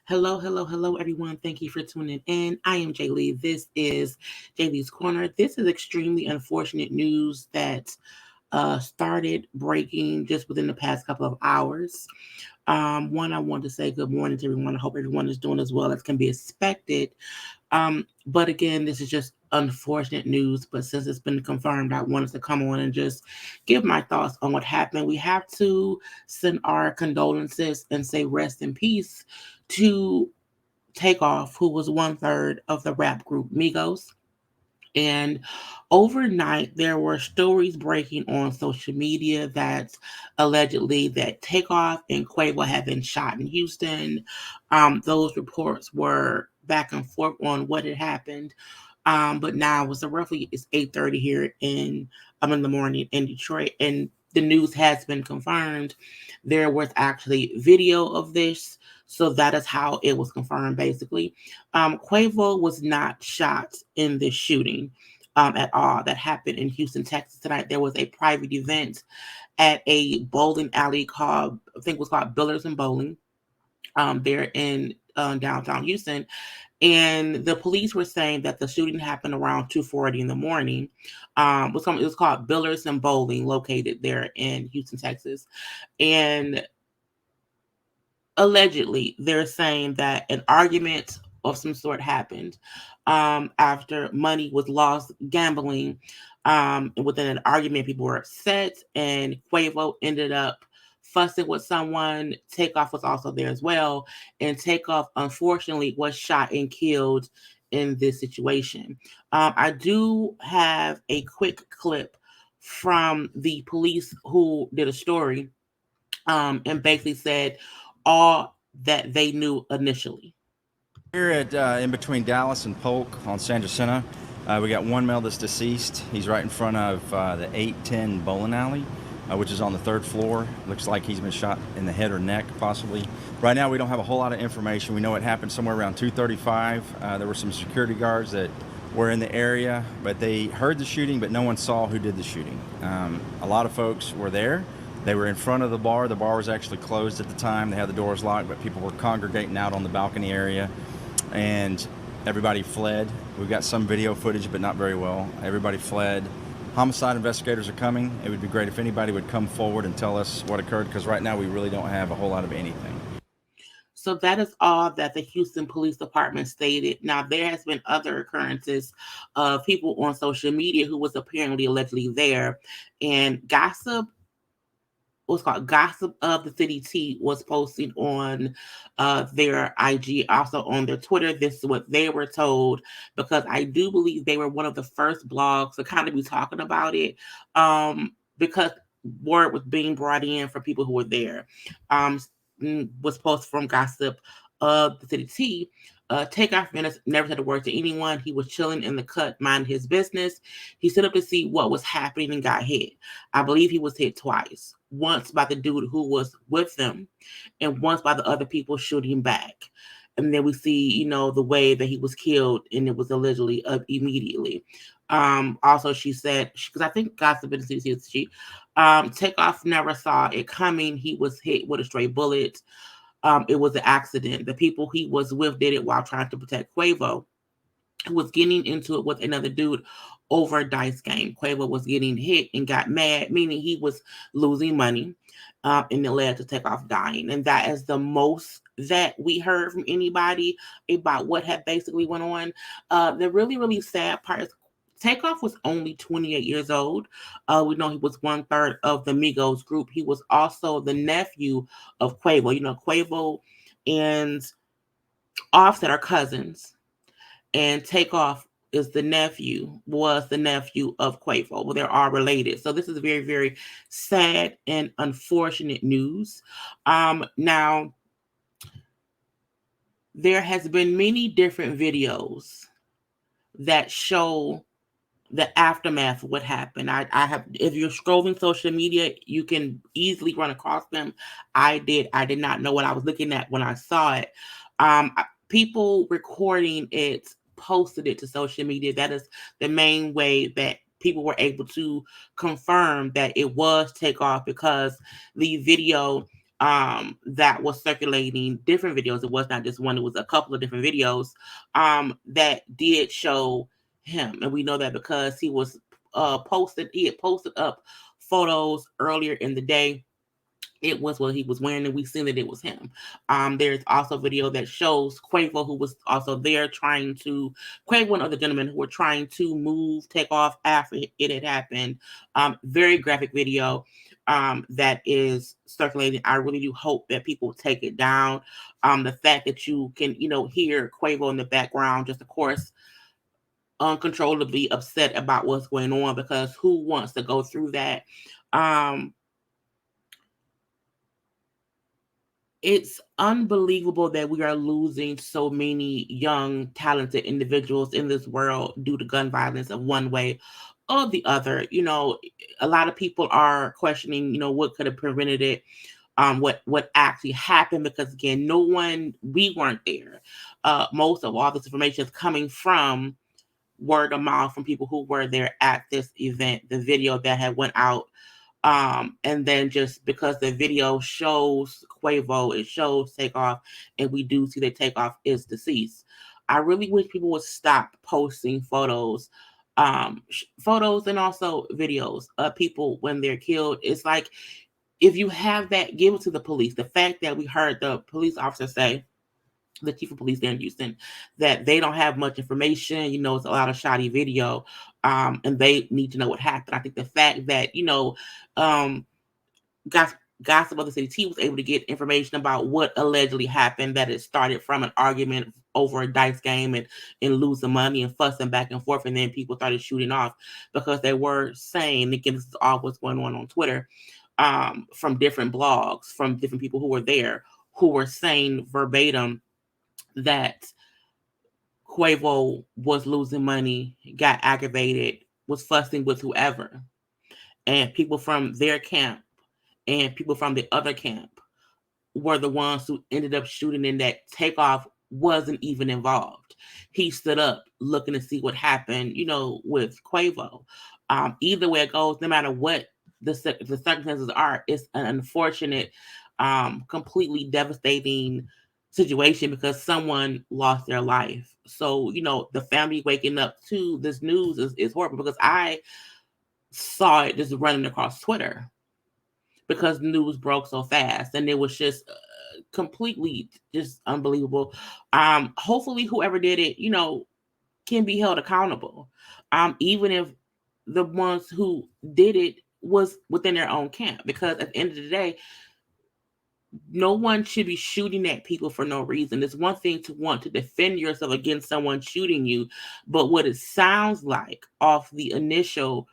Hello, hello, hello, everyone. Thank you for tuning in. I am Jaylee. This is JayLeesCorner. This is extremely unfortunate news that started breaking just within the past couple of hours. One, I want to say good morning to everyone. I hope everyone is doing as well as can be expected. But again, this is just unfortunate news. But since it's been confirmed, I wanted to come on and just give my thoughts on what happened. We have to send our condolences and say rest in peace to Takeoff, who was one third of the rap group Migos. And overnight, there were stories breaking on social media that allegedly that Takeoff and Quavo had been shot in Houston. Those reports were back and forth on what had happened. But now it's 8:30 here in the morning in Detroit, and the news has been confirmed. There was actually video of this, so that is how it was confirmed. Basically, Quavo was not shot in this shooting at all. That happened in Houston, Texas tonight. There was a private event at a bowling alley called, I think it was called Billers and Bowling, there in downtown Houston. And the police were saying that the shooting happened around 2:40 in the morning. It was called Billers and Bowling, located there in Houston, Texas. And allegedly, they're saying that an argument of some sort happened after money was lost gambling. And within an argument, people were upset, and Quavo ended up fussing with someone. Takeoff was also there as well, and Takeoff unfortunately was shot and killed in this situation. I do have a quick clip from the police who did a story, and basically said all that they knew initially. Here at in between Dallas and Polk on San Jacinto, we got one male that's deceased. He's right in front of the 810 bowling alley, which is on the third floor. Looks like he's been shot in the head or neck, possibly. Right now, we don't have a whole lot of information. We know it happened somewhere around 2:35. There were some security guards that were in the area, but they heard the shooting, but no one saw who did the shooting. A lot of folks were there. They were in front of the bar. The bar was actually closed at the time. They had the doors locked, but people were congregating out on the balcony area, and everybody fled. We've got some video footage, but not very well. Everybody fled. Homicide investigators are coming. It would be great if anybody would come forward and tell us what occurred, because right now we really don't have a whole lot of anything. So that is all that the Houston Police Department stated. Now, there has been other occurrences of people on social media who was apparently allegedly there, and what's called Gossip of the City T was posting on their IG, also on their Twitter. This is what they were told, because I do believe they were one of the first blogs to kind of be talking about it, because word was being brought in from people who were there. Was posted from Gossip of the City T. Takeoff never said a word to anyone. He was chilling in the cut, minding his business. He stood up to see what was happening and got hit. I believe he was hit twice. Once by the dude who was with them, and once by the other people shooting back. And then we see, the way that he was killed, and it was allegedly immediately. Also, she said, because I think Gossip in the City, Takeoff never saw it coming. He was hit with a stray bullet. It was an accident. The people he was with did it while trying to protect Quavo, who was getting into it with another dude over a dice game. Quavo was getting hit and got mad, meaning he was losing money, and it led to Takeoff dying. And that is the most that we heard from anybody about what had basically went on. The really, really sad part is Takeoff was only 28 years old. We know he was one third of the Migos group. He was also the nephew of Quavo. Quavo and Offset are cousins, and Takeoff was the nephew of Quavo. Well, they're all related. So this is very, very sad and unfortunate news. Now, there has been many different videos that show the aftermath of what happened. I have, if you're scrolling social media, you can easily run across them. I did not know what I was looking at when I saw it. People recording it posted it to social media. That is the main way that people were able to confirm that it was Takeoff, because the video that was circulating different videos. It was not just one, it was a couple of different videos that did show him. And we know that because he had posted up photos earlier in the day. It was what he was wearing, and we seen that it was him. There's also video that shows Quavo, who was also there trying to Quavo and other gentlemen who were trying to move Takeoff after it had happened. Very graphic video that is circulating. I really do hope that people take it down. The fact that you can, hear Quavo in the background, just of course, uncontrollably upset about what's going on, because who wants to go through that? Um, it's unbelievable that we are losing so many young, talented individuals in this world due to gun violence of one way or the other. A lot of people are questioning, what could have prevented it, what actually happened, because again, we weren't there. Most of all this information is coming from word of mouth from people who were there at this event. The video that had went out, and then just because the video shows Quavo, it shows Takeoff, and we do see that Takeoff is deceased. I really wish people would stop posting photos and also videos of people when they're killed. It's like, if you have that, give it to the police. The fact that we heard the police officer say, the chief of police there in Houston, that they don't have much information. It's a lot of shoddy video, and they need to know what happened. I think the fact that um, Gossip of the City T was able to get information about what allegedly happened, that it started from an argument over a dice game and losing money and fussing back and forth, and then people started shooting off because they were saying, again, this is all what's going on Twitter, from different blogs, from different people who were there, who were saying verbatim that Quavo was losing money, got aggravated, was fussing with whoever. And people from their camp and people from the other camp were the ones who ended up shooting, in that Takeoff wasn't even involved. He stood up looking to see what happened, with Quavo. Either way it goes, no matter what the circumstances are, it's an unfortunate, completely devastating situation because someone lost their life. So, the family waking up to this news is horrible, because I saw it just running across Twitter because news broke so fast, and it was just completely just unbelievable. Hopefully whoever did it, can be held accountable. Even if the ones who did it was within their own camp, because at the end of the day, no one should be shooting at people for no reason. It's one thing to want to defend yourself against someone shooting you, but what it sounds like off the initial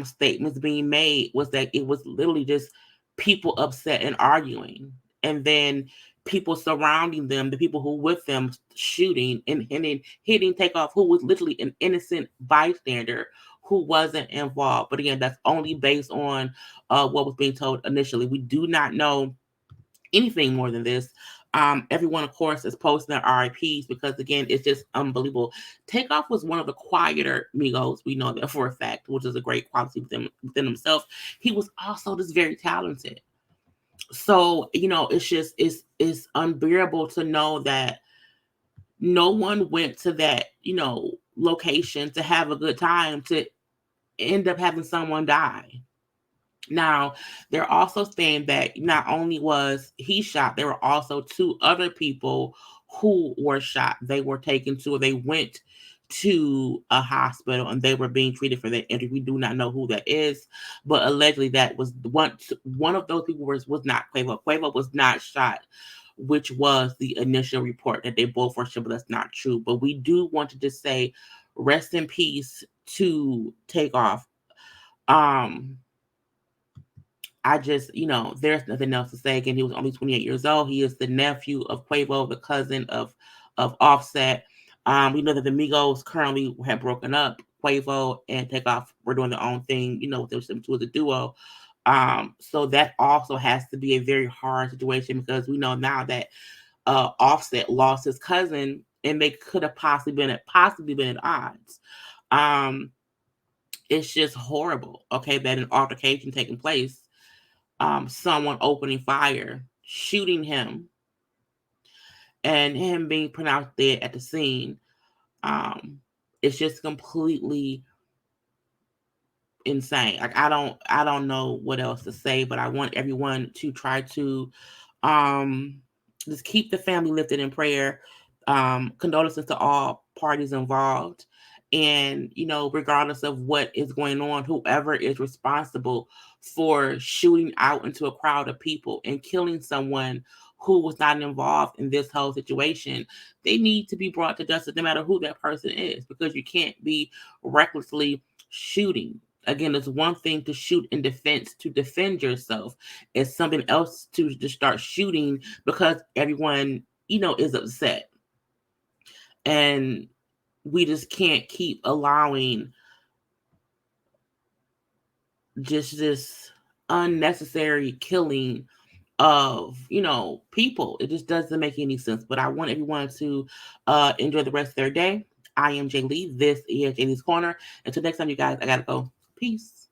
statements being made was that it was literally just people upset and arguing, and then people surrounding them, the people who were with them, shooting and then hitting Takeoff, who was literally an innocent bystander who wasn't involved. But again, that's only based on what was being told initially. We do not know anything more than this. Everyone, of course, is posting their RIPs because, again, it's just unbelievable. Takeoff was one of the quieter Migos. We know that for a fact, which is a great quality within himself. He was also just very talented. So, it's unbearable to know that no one went to that, location to have a good time, to end up having someone die. Now, they're also saying that not only was he shot, there were also two other people who were shot. They were taken to, or they went to a hospital and they were being treated for their injury. We do not know who that is, but allegedly that was one of those people was not Quavo. Quavo was not shot, which was the initial report that they both were shot, but that's not true. But we do want to just say rest in peace to Takeoff. Um, I just, there's nothing else to say. Again, he was only 28 years old. He is the nephew of Quavo, the cousin of Offset. We know that the Migos currently have broken up. Quavo and Takeoff were doing their own thing, with them two as a duo. So that also has to be a very hard situation, because we know now that Offset lost his cousin, and they could have possibly been at odds. It's just horrible. Okay, that an altercation taking place someone opening fire, shooting him, and him being pronounced dead at the scene. Um, it's just completely insane. Like I don't know what else to say, but I want everyone to try to um just keep the family lifted in prayer. Condolences to all parties involved. And, regardless of what is going on, whoever is responsible for shooting out into a crowd of people and killing someone who was not involved in this whole situation, they need to be brought to justice no matter who that person is, because you can't be recklessly shooting. Again, it's one thing to shoot in defense to defend yourself. It's something else to just start shooting because everyone, is upset. And we just can't keep allowing just this unnecessary killing of people. It just doesn't make any sense. But I want everyone to enjoy the rest of their day. I am Jaylee. This is JayLeesCorner. Until next time, you guys, I gotta go. Peace.